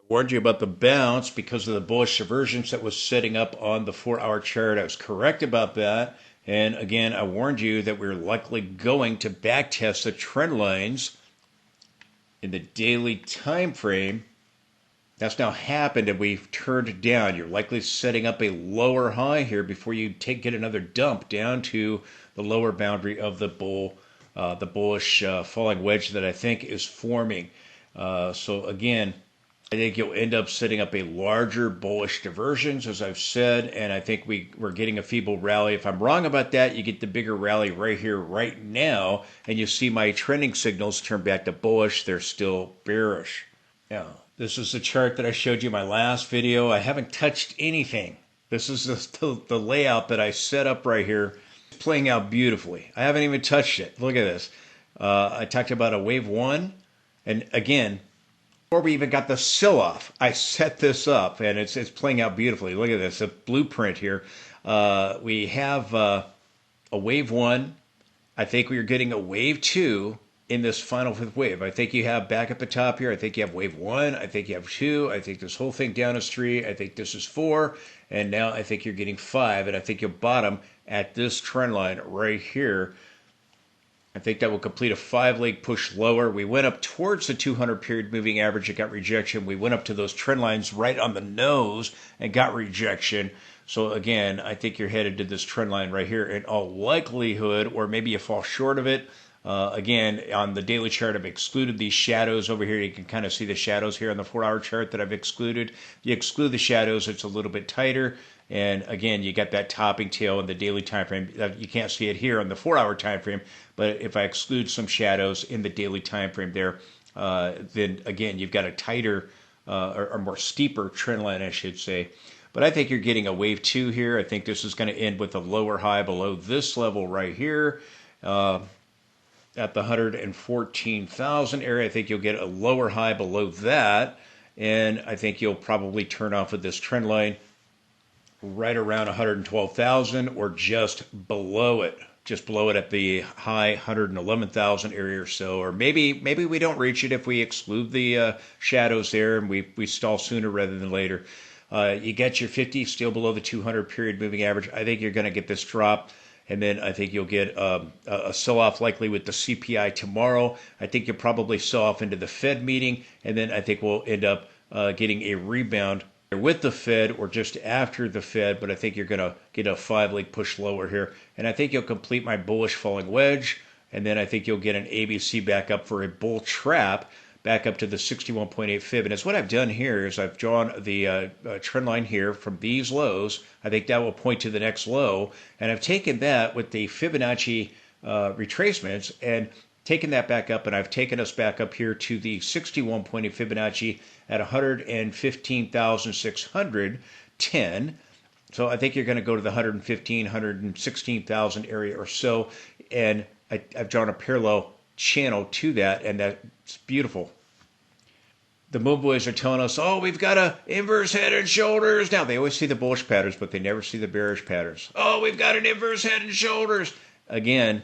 Warned you about the bounce because of the bullish divergence that was setting up on the 4-hour chart. I was correct about that. And again, I warned you that we're likely going to backtest the trend lines in the daily time frame. That's now happened and we've turned down. You're likely setting up a lower high here before you get another dump down to the lower boundary of the bullish falling wedge that I think is forming. So again, I think you'll end up setting up a larger bullish diversions, as I've said, and I think we're getting a feeble rally. If I'm wrong about that, you get the bigger rally right here, right now, and you see my trending signals turn back to bullish. They're still bearish. Now, this is the chart that I showed you in my last video. I haven't touched anything. This is the layout that I set up right here. It's playing out beautifully. I haven't even touched it. Look at this. I talked about a wave one, and again, before we even got the sill off, I set this up, and it's playing out beautifully. Look at this, a blueprint here. We have a wave one. I think we are getting a wave two in this final fifth wave. I think you have back at the top here. I think you have wave one. I think you have two. I think this whole thing down is three. I think this is four. And now I think you're getting five. And I think you'll bottom at this trend line right here. I think that will complete a 5-leg push lower. We went up towards the 200 period moving average. It got rejection. We went up to those trend lines right on the nose and got rejection. So again, I think you're headed to this trend line right here in all likelihood, or maybe you fall short of it. Again, on the daily chart, I've excluded these shadows over here. You can kind of see the shadows here on the 4-hour chart that I've excluded. If you exclude the shadows, it's a little bit tighter. And again, you got that topping tail in the daily time frame. You can't see it here on the 4-hour time frame, but if I exclude some shadows in the daily time frame there, then again, you've got a tighter or more steeper trend line, I should say. But I think you're getting a wave two here. I think this is going to end with a lower high below this level right here. At the 114,000 area, I think you'll get a lower high below that. And I think you'll probably turn off of this trend line right around 112,000 or just below it at the high 111,000 area or so, or maybe we don't reach it if we exclude the shadows there and we stall sooner rather than later. You get your 50 still below the 200 period moving average. I think you're going to get this drop, and then I think you'll get a sell-off likely with the CPI tomorrow. I think you'll probably sell off into the Fed meeting, and then I think we'll end up getting a rebound with the Fed or just after the Fed, but I think you're going to get a 5-leg push lower here. And I think you'll complete my bullish falling wedge, and then I think you'll get an ABC back up for a bull trap back up to the 61.8 fib. And it's what I've done here is I've drawn the trend line here from these lows. I think that will point to the next low. And I've taken that with the Fibonacci retracements and taken that back up, and I've taken us back up here to the 61.8 Fibonacci at 115,610. So I think you're going to go to the 115, 116,000 area or so, and I've drawn a parallel channel to that, and that's beautiful. The moon boys are telling us, oh, we've got a inverse head and shoulders. Now, they always see the bullish patterns, but they never see the bearish patterns. Oh, we've got an inverse head and shoulders. Again,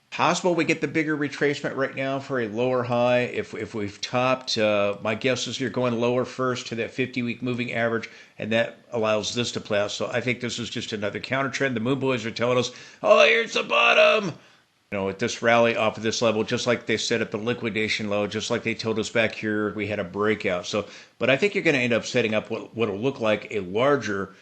possible we get the bigger retracement right now for a lower high. If we've topped, my guess is you're going lower first to that 50-week moving average, and that allows this to play out. So I think this is just another counter trend. The moon boys are telling us, oh, here's the bottom. You know, at this rally off of this level, just like they said at the liquidation low, just like they told us back here, we had a breakout. So, but I think you're going to end up setting up what will look like a larger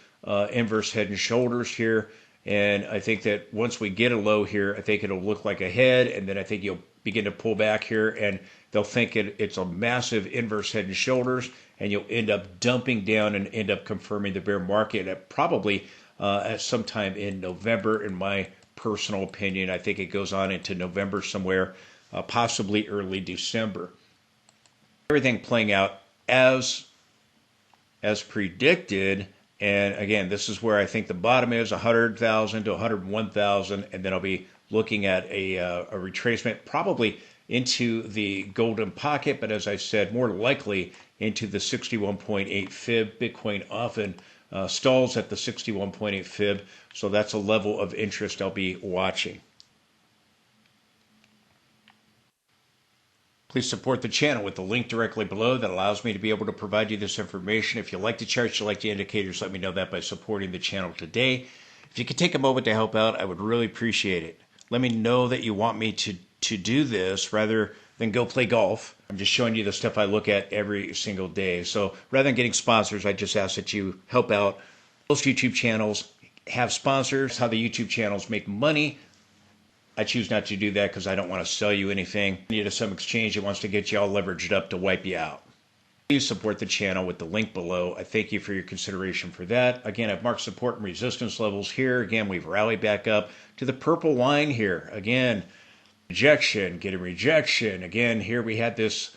inverse head and shoulders here. And I think that once we get a low here, I think it'll look like a head, and then I think you'll begin to pull back here, and they'll think it's a massive inverse head and shoulders, and you'll end up dumping down and end up confirming the bear market at probably at some time in November, in my personal opinion. I think it goes on into November somewhere, possibly early December. Everything playing out as predicted. And again, this is where I think the bottom is 100,000 to 101,000, and then I'll be looking at a retracement probably into the golden pocket, but as I said, more likely into the 61.8 fib. Bitcoin often stalls at the 61.8 fib, so that's a level of interest I'll be watching. Please support the channel with the link directly below that allows me to be able to provide you this information. If you like the charts, you like the indicators, let me know that by supporting the channel today. If you could take a moment to help out, I would really appreciate it. Let me know that you want me to do this rather than go play golf. I'm just showing you the stuff I look at every single day. So rather than getting sponsors, I just ask that you help out. Most YouTube channels have sponsors. How the YouTube channels make money. I choose not to do that because I don't want to sell you anything. You to some exchange that wants to get you all leveraged up to wipe you out. Please support the channel with the link below. I thank you for your consideration for that. Again, I've marked support and resistance levels here. Again, we've rallied back up to the purple line here. Again, rejection, getting rejection. Again, here we had this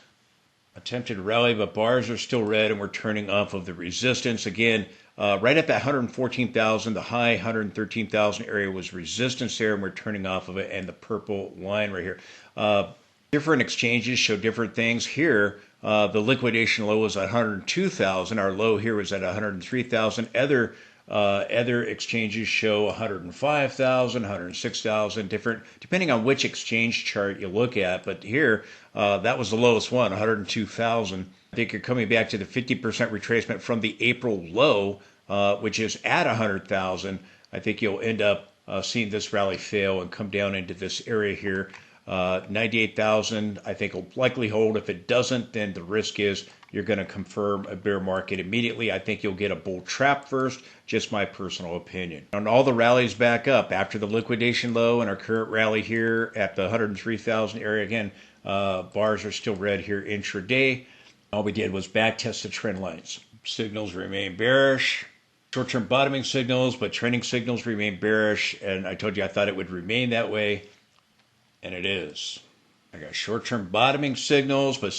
attempted rally, but bars are still red and we're turning off of the resistance. Again, right at that 114,000, the high 113,000 area was resistance there, and we're turning off of it, and the purple line right here. Different exchanges show different things. Here, the liquidation low was at 102,000. Our low here was at 103,000. Other exchanges show 105,000, 106,000, different, depending on which exchange chart you look at. But here, that was the lowest one, 102,000. I think you're coming back to the 50% retracement from the April low, which is at 100,000. I think you'll end up seeing this rally fail and come down into this area here. 98,000, I think will likely hold. If it doesn't, then the risk is you're going to confirm a bear market immediately. I think you'll get a bull trap first, just my personal opinion. And all the rallies back up after the liquidation low and our current rally here at the 103,000 area. Again, bars are still red here intraday. All we did was backtest the trend lines. Signals remain bearish. Short-term bottoming signals, but trending signals remain bearish. And I told you I thought it would remain that way. And it is. I got short-term bottoming signals, but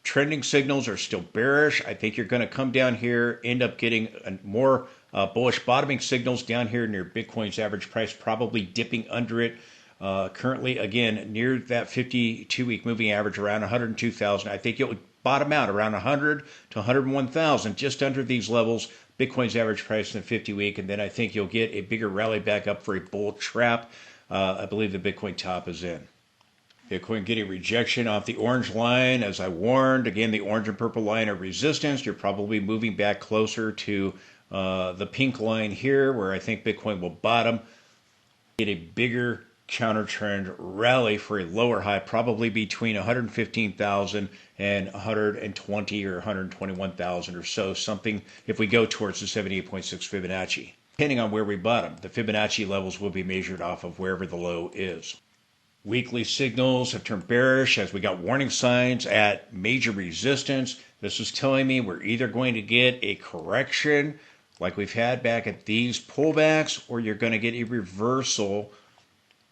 trending signals are still bearish. I think you're going to come down here, end up getting more bullish bottoming signals down here near Bitcoin's average price, probably dipping under it. Currently, again, near that 52-week moving average, around 102,000. I think it would bottom out around 100 to 101,000, just under these levels, Bitcoin's average price in the 50-week, and then I think you'll get a bigger rally back up for a bull trap. I believe the Bitcoin top is in. Bitcoin getting rejection off the orange line, as I warned. Again, the orange and purple line are resistance. You're probably moving back closer to the pink line here, where I think Bitcoin will bottom, get a bigger counter trend rally for a lower high, probably between 115,000 and 120 or 121,000 or so, something if we go towards the 78.6 Fibonacci. Depending on where we bottom, the Fibonacci levels will be measured off of wherever the low is. Weekly signals have turned bearish as we got warning signs at major resistance. This is telling me we're either going to get a correction like we've had back at these pullbacks, or you're going to get a reversal.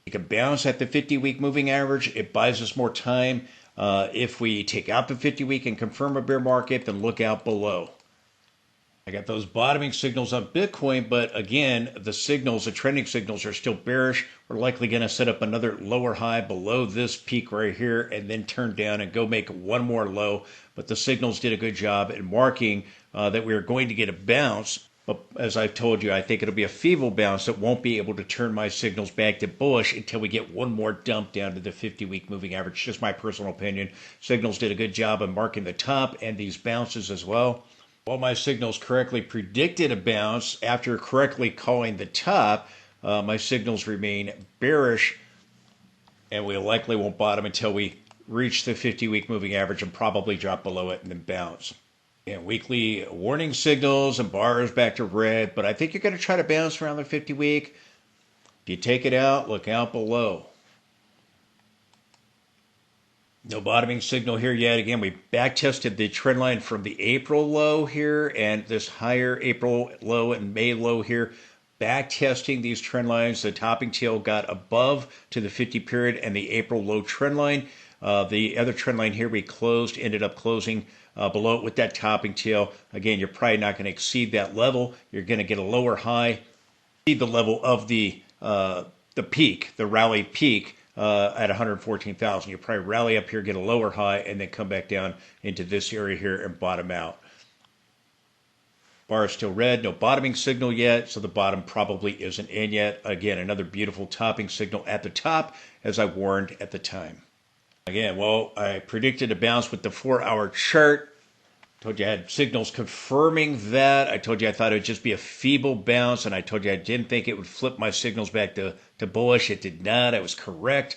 You can bounce at the 50-week moving average. It buys us more time. If we take out the 50-week and confirm a bear market, then look out below. I got those bottoming signals on Bitcoin, but again, the signals, the trending signals are still bearish. We're likely going to set up another lower high below this peak right here and then turn down and go make one more low. But the signals did a good job in marking that we are going to get a bounce. But as I've told you, I think it'll be a feeble bounce that won't be able to turn my signals back to bullish until we get one more dump down to the 50-week moving average. Just my personal opinion. Signals did a good job of marking the top and these bounces as well. While my signals correctly predicted a bounce after correctly calling the top, my signals remain bearish, and we likely won't bottom until we reach the 50-week moving average and probably drop below it and then bounce. And weekly warning signals and bars back to red, but I think you're going to try to bounce around the 50-week. If you take it out, look out below. No bottoming signal here yet. Again, we back tested the trend line from the April low here and this higher April low and May low here. Back testing these trend lines. The topping tail got above to the 50 period and the April low trend line. The other trend line here we ended up closing below it with that topping tail. Again, you're probably not going to exceed that level. You're going to get a lower high, see the level of the peak, the rally peak. At 114,000. You'll probably rally up here, get a lower high, and then come back down into this area here and bottom out. Bar is still red, no bottoming signal yet, so the bottom probably isn't in yet. Again, another beautiful topping signal at the top, as I warned at the time. Again, well, I predicted a bounce with the 4-hour chart. Told you I had signals confirming that. I told you I thought it would just be a feeble bounce, and I told you I didn't think it would flip my signals back to bullish. It did not. I was correct.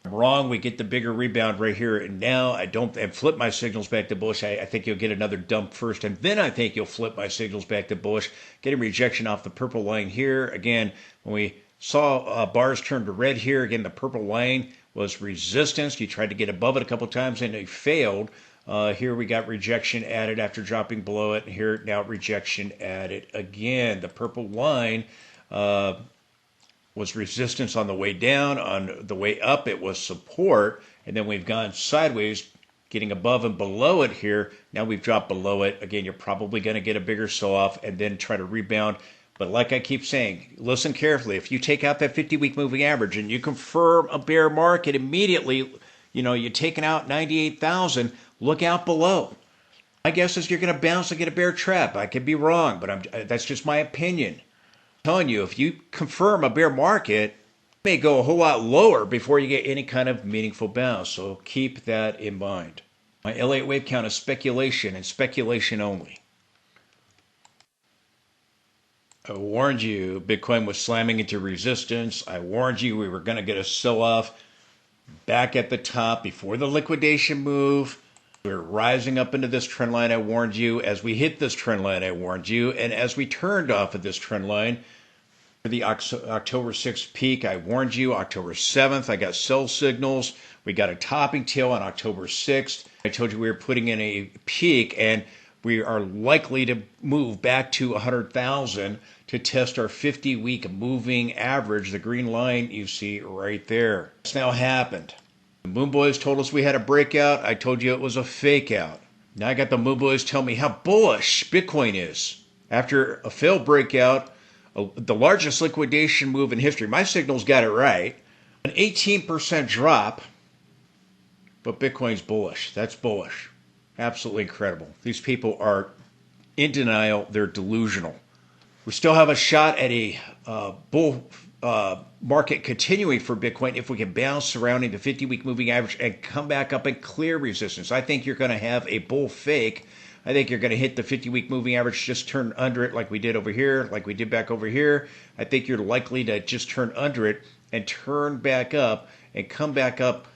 I'm wrong. We get the bigger rebound right here and now. I don't and flip my signals back to bullish. I think you'll get another dump first, and then I think you'll flip my signals back to bullish. Getting rejection off the purple line here. Again, when we saw bars turn to red here, again, the purple line was resistance. You tried to get above it a couple times and it failed. Here we got rejection added after dropping below it. And here now rejection added again. The purple line was resistance on the way down. On the way up, it was support. And then we've gone sideways, getting above and below it here. Now we've dropped below it. Again, you're probably going to get a bigger sell-off and then try to rebound. But like I keep saying, listen carefully. If you take out that 50-week moving average and you confirm a bear market immediately, you're taking out 98,000, look out below. My guess is you're going to bounce and get a bear trap. I could be wrong, but that's just my opinion. I'm telling you, if you confirm a bear market, it may go a whole lot lower before you get any kind of meaningful bounce. So keep that in mind. My L8 wave count is speculation and speculation only. I warned you Bitcoin was slamming into resistance. I warned you we were going to get a sell-off back at the top before the liquidation move. We're rising up into this trend line. I warned you. As we hit this trend line, I warned you. And as we turned off of this trend line for the October 6th peak, I warned you. October 7th, I got sell signals. We got a topping tail on October 6th. I told you we were putting in a peak, and we are likely to move back to 100,000 to test our 50-week moving average, the green line you see right there. It's now happened. The Moon Boys told us we had a breakout. I told you it was a fake out. Now I got the Moon Boys tell me how bullish Bitcoin is. After a failed breakout, the largest liquidation move in history, my signals got it right. An 18% drop, but Bitcoin's bullish. That's bullish. Absolutely incredible. These people are in denial. They're delusional. We still have a shot at a bull market continuing for Bitcoin if we can bounce surrounding the 50-week moving average and come back up and clear resistance. I think you're going to have a bull fake. I think you're going to hit the 50-week moving average, just turn under it like we did over here, like we did back over here. I think you're likely to just turn under it and turn back up and come back up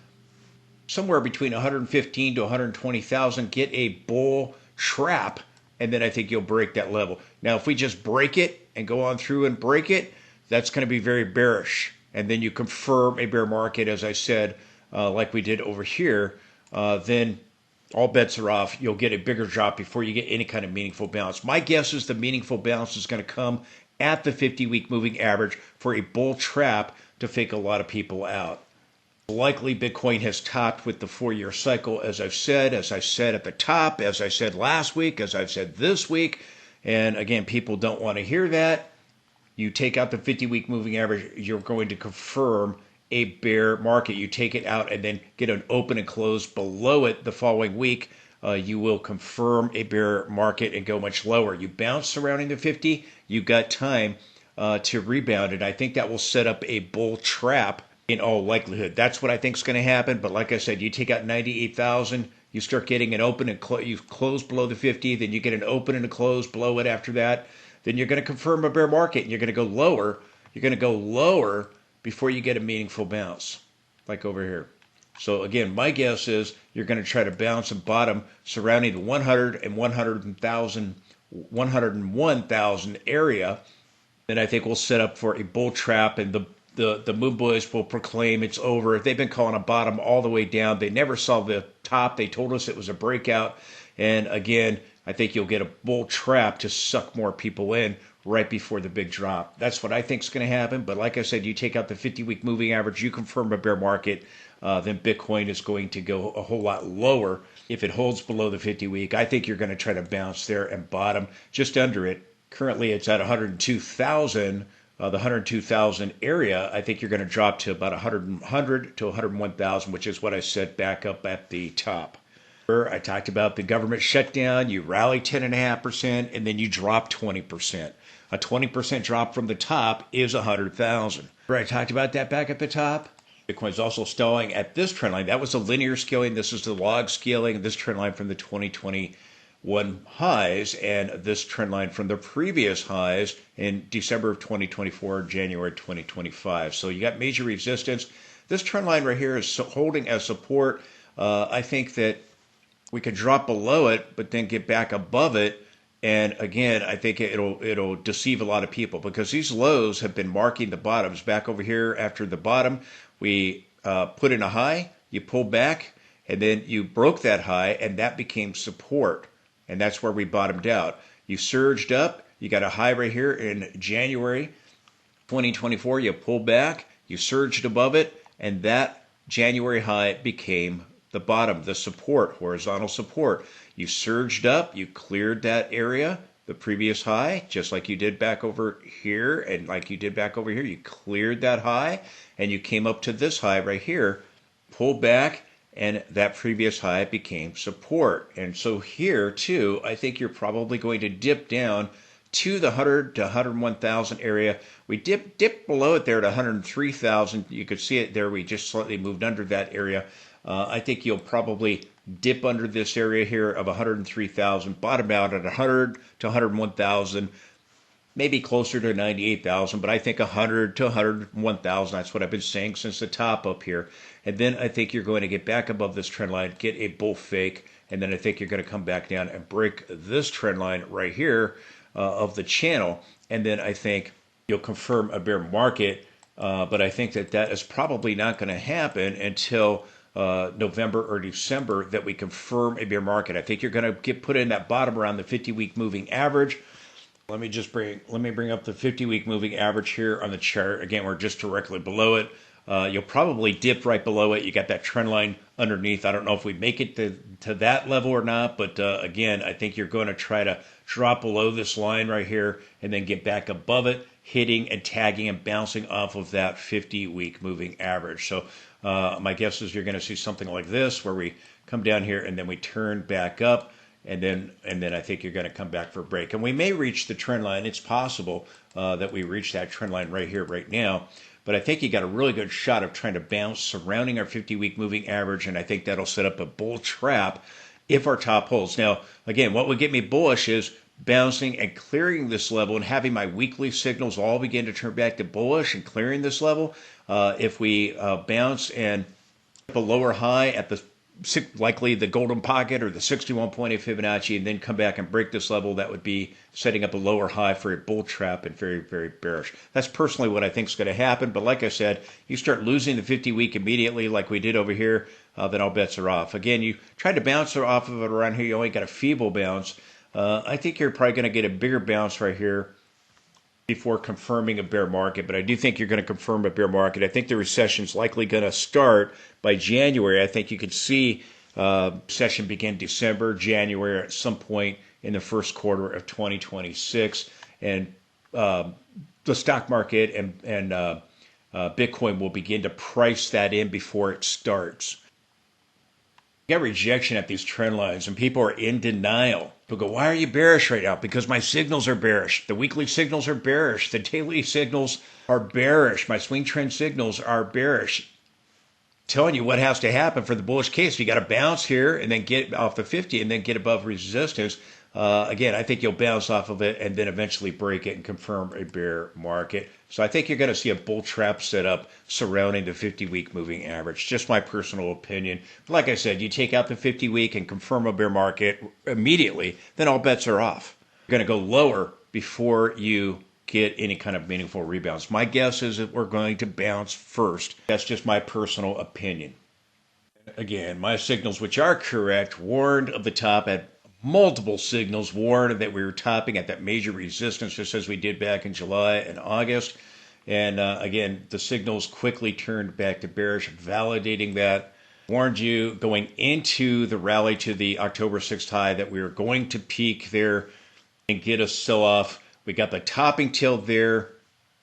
somewhere between 115 to 120,000, get a bull trap, and then I think you'll break that level. Now, if we just break it and go on through and break it, that's going to be very bearish. And then you confirm a bear market, as I said, like we did over here, then all bets are off. You'll get a bigger drop before you get any kind of meaningful bounce. My guess is the meaningful bounce is going to come at the 50-week moving average for a bull trap to fake a lot of people out. Likely Bitcoin has topped with the 4-year cycle, as I said at the top, as I said last week, as I've said this week. And again, people don't want to hear that. You take out the 50-week moving average, you're going to confirm a bear market. You take it out and then get an open and close below it the following week. You will confirm a bear market and go much lower. You bounce surrounding the 50, you've got time to rebound. And I think that will set up a bull trap in all likelihood. That's what I think is going to happen. But like I said, you take out 98,000, you start getting an open and you close below the 50, then you get an open and a close below it after that. Then you're going to confirm a bear market and you're going to go lower. You're going to go lower before you get a meaningful bounce, like over here. So again, my guess is you're going to try to bounce and bottom surrounding the 100 and 101,000 area. Then I think we'll set up for a bull trap, and the Moon Boys will proclaim it's over. They've been calling a bottom all the way down. They never saw the top. They told us it was a breakout. And again, I think you'll get a bull trap to suck more people in right before the big drop. That's what I think is going to happen. But like I said, you take out the 50-week moving average, you confirm a bear market, then Bitcoin is going to go a whole lot lower. If it holds below the 50-week, I think you're going to try to bounce there and bottom just under it. Currently, it's at 102,000. The 102,000 area, I think you're going to drop to about 100 to 101,000, which is what I said back up at the top. I talked about the government shutdown. You rally 10.5%, and then you drop 20%. A 20% drop from the top is 100,000. I talked about that back at the top. Bitcoin's also stalling at this trend line. That was a linear scaling. This is the log scaling. This trend line from the 2021 highs, and this trend line from the previous highs in December of 2024, January 2025. So you got major resistance. This trend line right here is holding as support. I think that we could drop below it, but then get back above it. And again, I think it'll deceive a lot of people because these lows have been marking the bottoms. Back over here after the bottom, we put in a high, you pull back, and then you broke that high, and that became support. And that's where we bottomed out. You surged up, you got a high right here in January 2024, you pulled back, you surged above it, and that January high became the bottom, the support, horizontal support. You surged up, you cleared that area, the previous high, just like you did back over here, and like you did back over here, you cleared that high, and you came up to this high right here, pulled back, and that previous high became support. And so here, too, I think you're probably going to dip down to the 100 to 101,000 area. We dipped below it there at 103,000. You could see it there. We just slightly moved under that area. I think you'll probably dip under this area here of 103,000, bottom out at 100 to 101,000, maybe closer to 98,000, but I think 100 to 101,000. That's what I've been saying since the top up here. And then I think you're going to get back above this trend line, get a bull fake, and then I think you're going to come back down and break this trend line right here of the channel. And then I think you'll confirm a bear market, but I think that is probably not going to happen until November or December that we confirm a bear market. I think you're going to get put in that bottom around the 50-week moving average. Let me bring up the 50-week moving average here on the chart. Again, we're just directly below it. You'll probably dip right below it. You got that trend line underneath. I don't know if we make it to that level or not, but again, I think you're going to try to drop below this line right here and then get back above it, hitting and tagging and bouncing off of that 50-week moving average. So my guess is you're going to see something like this where we come down here and then we turn back up, and then I think you're going to come back for a break. And we may reach the trend line. It's possible that we reach that trend line right here, right now. But I think you got a really good shot of trying to bounce surrounding our 50-week moving average, and I think that'll set up a bull trap if our top holds. Now, again, what would get me bullish is bouncing and clearing this level and having my weekly signals all begin to turn back to bullish and clearing this level. If we bounce and a lower high at the likely the golden pocket or the 61.8 Fibonacci and then come back and break this level, that would be setting up a lower high for a bull trap and very, very bearish. That's personally what I think is going to happen. But like I said, you start losing the 50-week immediately like we did over here, then all bets are off. Again, you tried to bounce off of it around here. You only got a feeble bounce. I think you're probably going to get a bigger bounce right here before confirming a bear market, but I do think you're going to confirm a bear market. I think the recession's likely going to start by January. I think you could see recession begin December, January at some point in the first quarter of 2026, and the stock market and Bitcoin will begin to price that in before it starts. You got rejection at these trend lines, and people are in denial. People go, why are you bearish right now? Because my signals are bearish. The weekly signals are bearish. The daily signals are bearish. My swing trend signals are bearish. Telling you what has to happen for the bullish case. You got to bounce here and then get off the 50 and then get above resistance. Again, I think you'll bounce off of it and then eventually break it and confirm a bear market. So I think you're going to see a bull trap set up surrounding the 50-week moving average. Just my personal opinion. Like I said, you take out the 50-week and confirm a bear market immediately, then all bets are off. You're going to go lower before you get any kind of meaningful rebounds. My guess is that we're going to bounce first. That's just my personal opinion. Again, my signals, which are correct, warned of the top at multiple signals, warned that we were topping at that major resistance, just as we did back in July and August. And again, the signals quickly turned back to bearish, validating that. Warned you going into the rally to the October 6th high that we were going to peak there and get a sell-off. We got the topping tail there,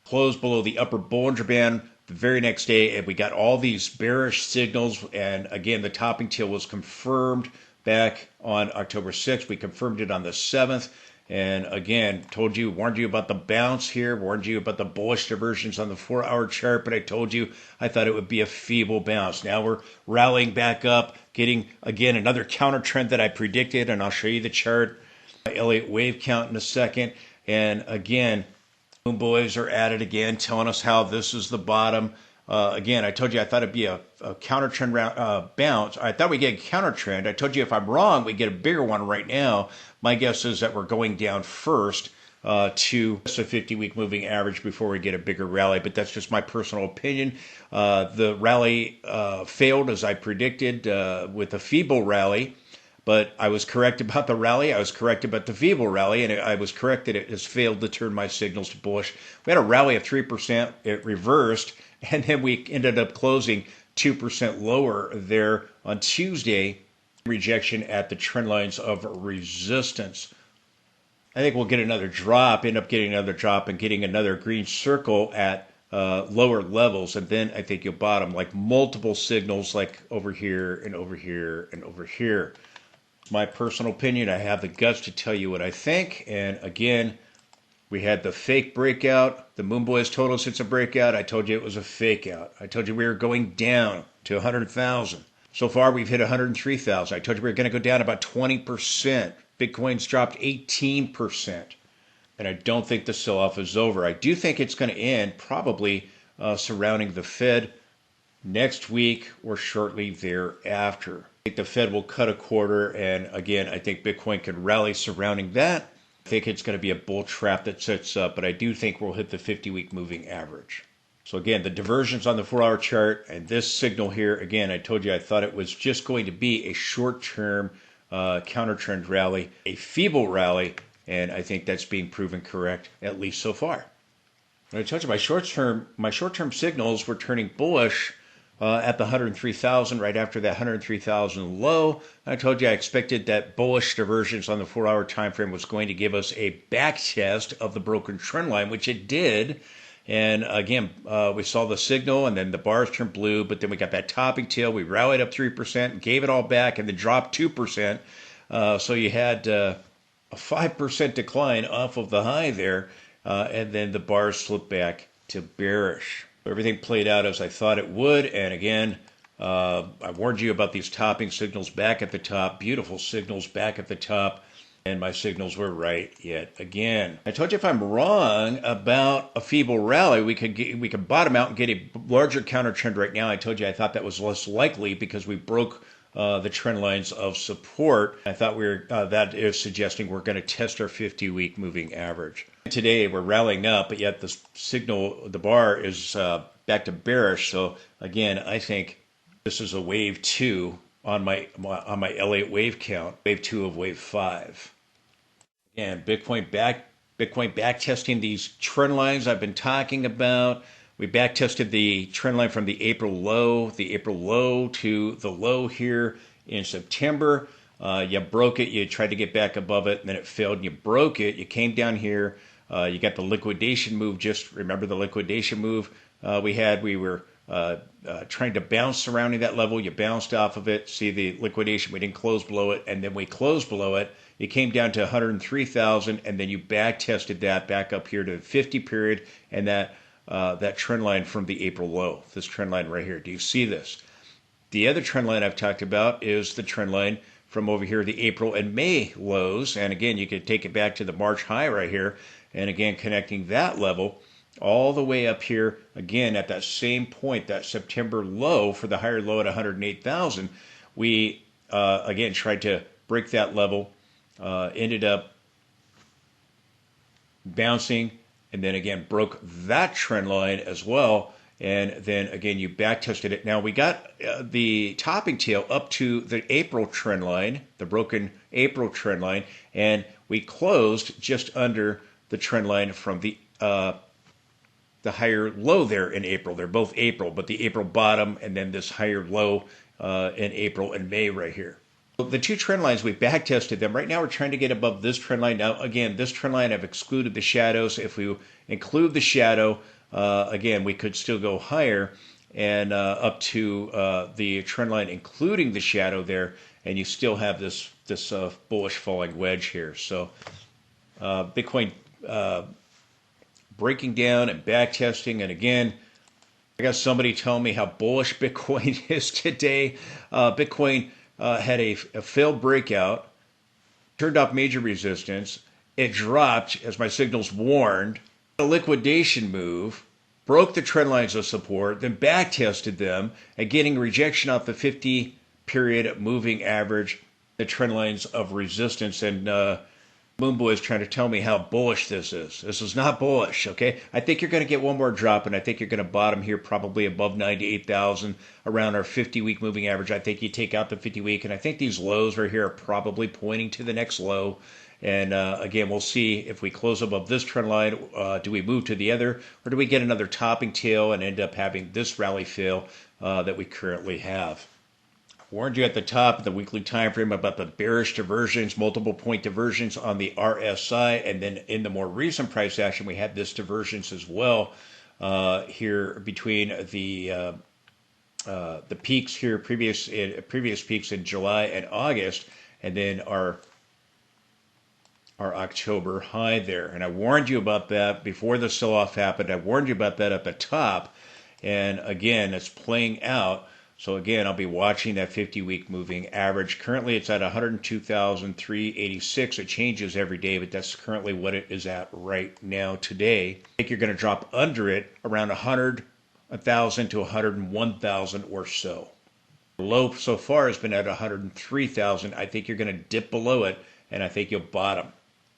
closed below the upper Bollinger Band the very next day, and we got all these bearish signals. And again, the topping tail was confirmed back on October 6th. We confirmed it on the 7th. And again, warned you about the bounce here, warned you about the bullish diversions on the 4-hour chart, but I told you I thought it would be a feeble bounce. Now we're rallying back up, getting, again, another counter trend that I predicted, and I'll show you the chart, my Elliott wave count in a second. And again, Boom Boys are at it again, telling us how this is the bottom. Again, I told you I thought it'd be a counter trend bounce. I thought we'd get a counter trend. I told you if I'm wrong, we get a bigger one right now. My guess is that we're going down first to a 50-week moving average before we get a bigger rally, but that's just my personal opinion. The rally failed as I predicted with a feeble rally, but I was correct about the rally. I was correct about the feeble rally, and I was correct that it has failed to turn my signals to bullish. We had a rally of 3%. It reversed, and then we ended up closing 2% lower there on Tuesday. Rejection at the trend lines of resistance. I think we'll get another drop, end up getting another drop and getting another green circle at lower levels, and then I think you'll bottom, like multiple signals like over here and over here and over here. My personal opinion, I have the guts to tell you what I think, and again, we had the fake breakout. The Moon Boys told us it's a breakout. I told you it was a fake out. I told you we were going down to 100,000. So far, we've hit 103,000. I told you we were going to go down about 20%. Bitcoin's dropped 18%. And I don't think the sell-off is over. I do think it's going to end probably surrounding the Fed next week or shortly thereafter. I think the Fed will cut a quarter. And again, I think Bitcoin could rally surrounding that. I think it's going to be a bull trap that sets up. But I do think we'll hit the 50-week moving average. So again, the diversions on the 4-hour chart and this signal here, again, I told you I thought it was just going to be a short-term counter trend rally, a feeble rally, and I think that's being proven correct, at least so far. And I told you my short-term signals were turning bullish at the 103,000 right after that 103,000 low. I told you I expected that bullish divergence on the 4-hour time frame was going to give us a back test of the broken trend line, which it did. And again, we saw the signal, and then the bars turned blue, but then we got that topping tail. We rallied up 3%, gave it all back, and then dropped 2%. So you had a 5% decline off of the high there, and then the bars slipped back to bearish. Everything played out as I thought it would, and again, I warned you about these topping signals back at the top, beautiful signals back at the top. And my signals were right yet again. I told you if I'm wrong about a feeble rally, we could bottom out and get a larger counter trend right now. I told you I thought that was less likely because we broke the trend lines of support. I thought that is suggesting we're going to test our 50-week moving average. Today we're rallying up, but yet the signal, the bar is back to bearish. So again, I think this is a wave 2. On my Elliott wave count, wave 2 of wave 5. And Bitcoin back testing these trend lines I've been talking about. We back tested the trend line from the April low to the low here in September. You broke it, you tried to get back above it, and then it failed, and you broke it. You came down here, you got the liquidation move. Just remember the liquidation move we were trying to bounce surrounding that level. You bounced off of it. See the liquidation. We didn't close below it, and then we closed below it. You came down to 103,000, and then you back tested that back up here to the 50 period, and that trend line from the April low. This trend line right here. Do you see this? The other trend line I've talked about is the trend line from over here, the April and May lows. And again, you could take it back to the March high right here, and again connecting that level all the way up here, again, at that same point, that September low for the higher low at 108,000. We, again, tried to break that level, ended up bouncing, and then again broke that trend line as well. And then again, you back tested it. Now we got the topping tail up to the April trend line, the broken April trend line, and we closed just under the trend line from the higher low there in April. They're both April, but the April bottom and then this higher low in April and May right here. So the two trend lines, we back tested them. Right now we're trying to get above this trend line. Now again, this trend line, I've excluded the shadows. If we include the shadow, again, we could still go higher and up to the trend line, including the shadow there, and you still have this bullish falling wedge here. So Bitcoin breaking down and back testing. And again, I got somebody telling me how bullish Bitcoin is today. Bitcoin had a failed breakout, turned off major resistance. It dropped, as my signals warned, a liquidation move, broke the trend lines of support, then back tested them, and getting rejection off the 50-period moving average, the trend lines of resistance. And Moonboy is trying to tell me how bullish this is. This is not bullish, okay? I think you're going to get one more drop, and I think you're going to bottom here probably above 98,000, around our 50-week moving average. I think you take out the 50-week, and I think these lows right here are probably pointing to the next low. And again, we'll see if we close above this trend line, do we move to the other, or do we get another topping tail and end up having this rally fail that we currently have? Warned you at the top of the weekly time frame about the bearish diversions, multiple point diversions on the RSI, and then in the more recent price action, we had this divergence as well here between the peaks here, previous peaks in July and August, and then our October high there. And I warned you about that before the sell-off happened. I warned you about that at the top, and again, it's playing out. So again, I'll be watching that 50-week moving average. Currently, it's at 102,386. It changes every day, but that's currently what it is at right now today. I think you're going to drop under it around 100,000 to 101,000 or so. The low so far has been at 103,000. I think you're going to dip below it, and I think you'll bottom.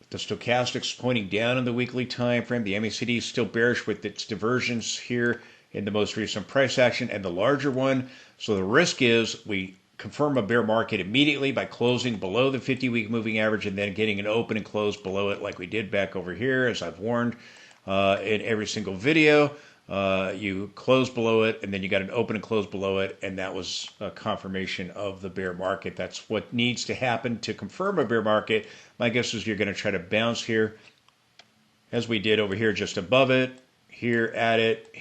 The stochastic's pointing down in the weekly time frame. The MACD is still bearish with its diversions here in the most recent price action and the larger one. So the risk is we confirm a bear market immediately by closing below the 50-week moving average and then getting an open and close below it like we did back over here, as I've warned in every single video. You close below it, and then you got an open and close below it, and that was a confirmation of the bear market. That's what needs to happen to confirm a bear market. My guess is you're going to try to bounce here, as we did over here just above it, here at it,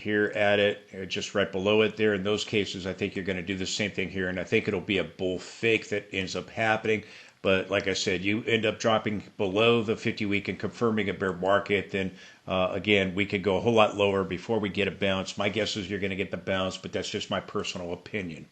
just right below it there. In those cases, I think you're going to do the same thing here, and I think it'll be a bull fake that ends up happening. But like I said, you end up dropping below the 50-week and confirming a bear market, then again, we could go a whole lot lower before we get a bounce. My guess is you're going to get the bounce, but that's just my personal opinion.